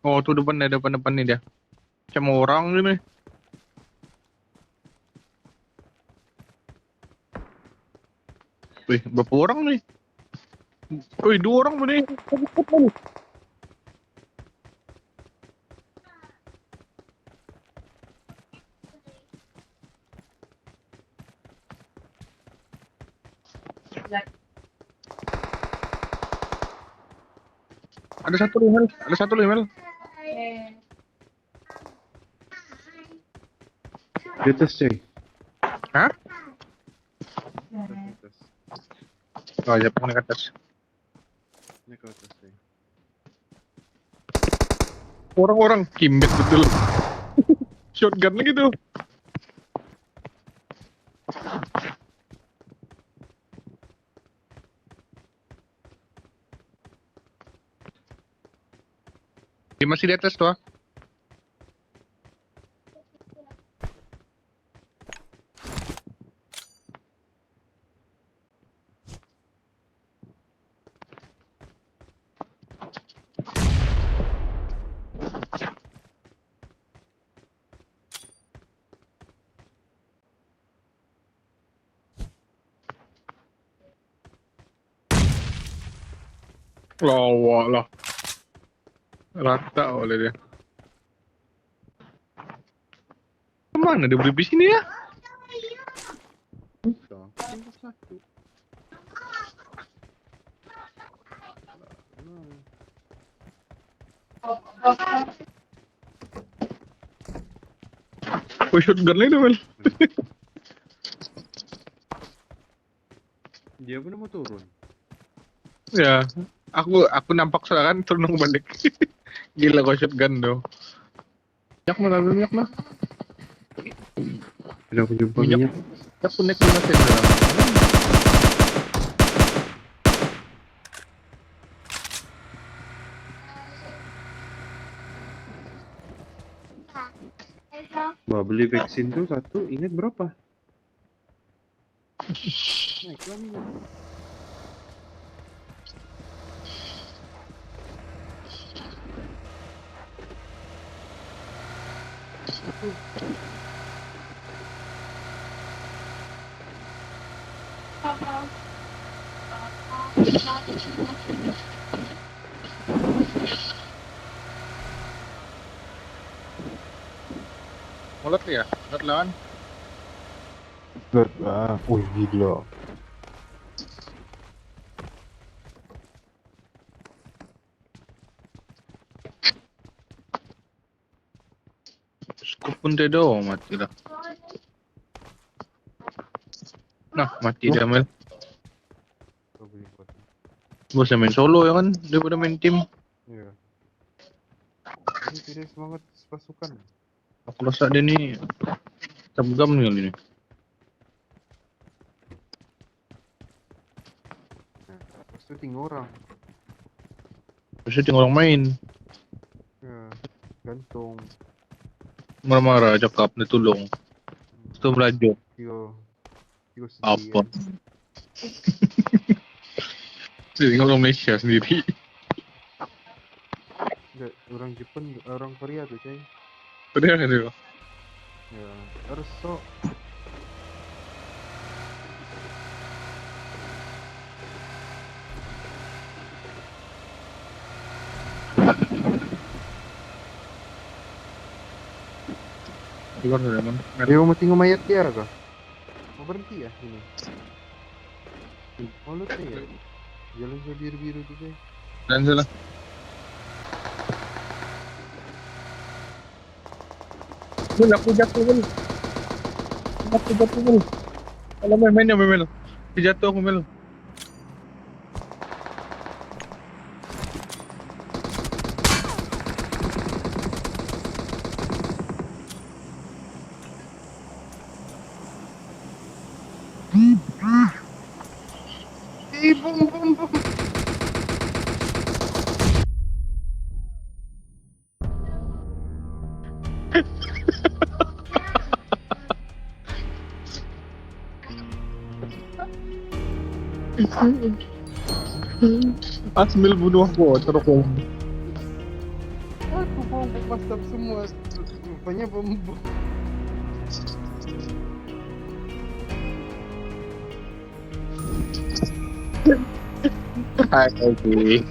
Oh tuh depan nih dia. Sama orang nih. Wih, berapa orang nih? Wih, 2 orang nih. Ada satu email. Di atas coy. Hah? Di atas. Oh ya, naik ke atas. Ini ke atas coy. Orang-orang kimbet betul. Shotgun gitu. Dia masih di atas tuh. Lawa lah. Rata oleh dia. Kemana dia beli di sini ya? Bisa. Tinggal satu. Wih, shotgun itu, Mel. Dia pun mau turun. Ya, aku nampak soalnya kan turun balik. Gila kok shotgun tuh. Minyak mah. Udah aku jumpa Minyak. minyak. Aku naik 5 sen dalam. Wah, beli vaksin tuh satu, ingat berapa? Naiklah minyak. Mulut ya? Mulut lawan. Wih gila. Scoop pun tidak mati lah. Nah, mati dia, Mel. Gua beli buat. Bisa main solo ya kan, daripada main tim. Iya. Ini tidak semangat pasukan. Aku rasa dia nih gam nih kali ini. Nah, pasti tinggal orang. Biasanya tinggal orang main. Ya, gantung. Marah-marah, cakap, dia tolong. Itu belajar. Tiga Apa? sendirian. Tinggal orang Malaysia sendiri. Enggak, orang Jepang, orang Korea tuh coy. Udah kan dia? Ya, harus so. Keluar dari mana? Dia mau tinggal mayat dia kah? Mau berhenti ya ini? Oh lu tuh ya? Jalan ke biru-biru tuh coy. Dan salah. Mel, aku jatuh, Mel. Aku jatuh, Mel. Kalau main ya, Mel. Aku jatuh aku, Mel. Bum bum bum. Asmil bunuh aku, terus aku. Aku mau buka stop semua. Rupanya bom. Hai, Ogi.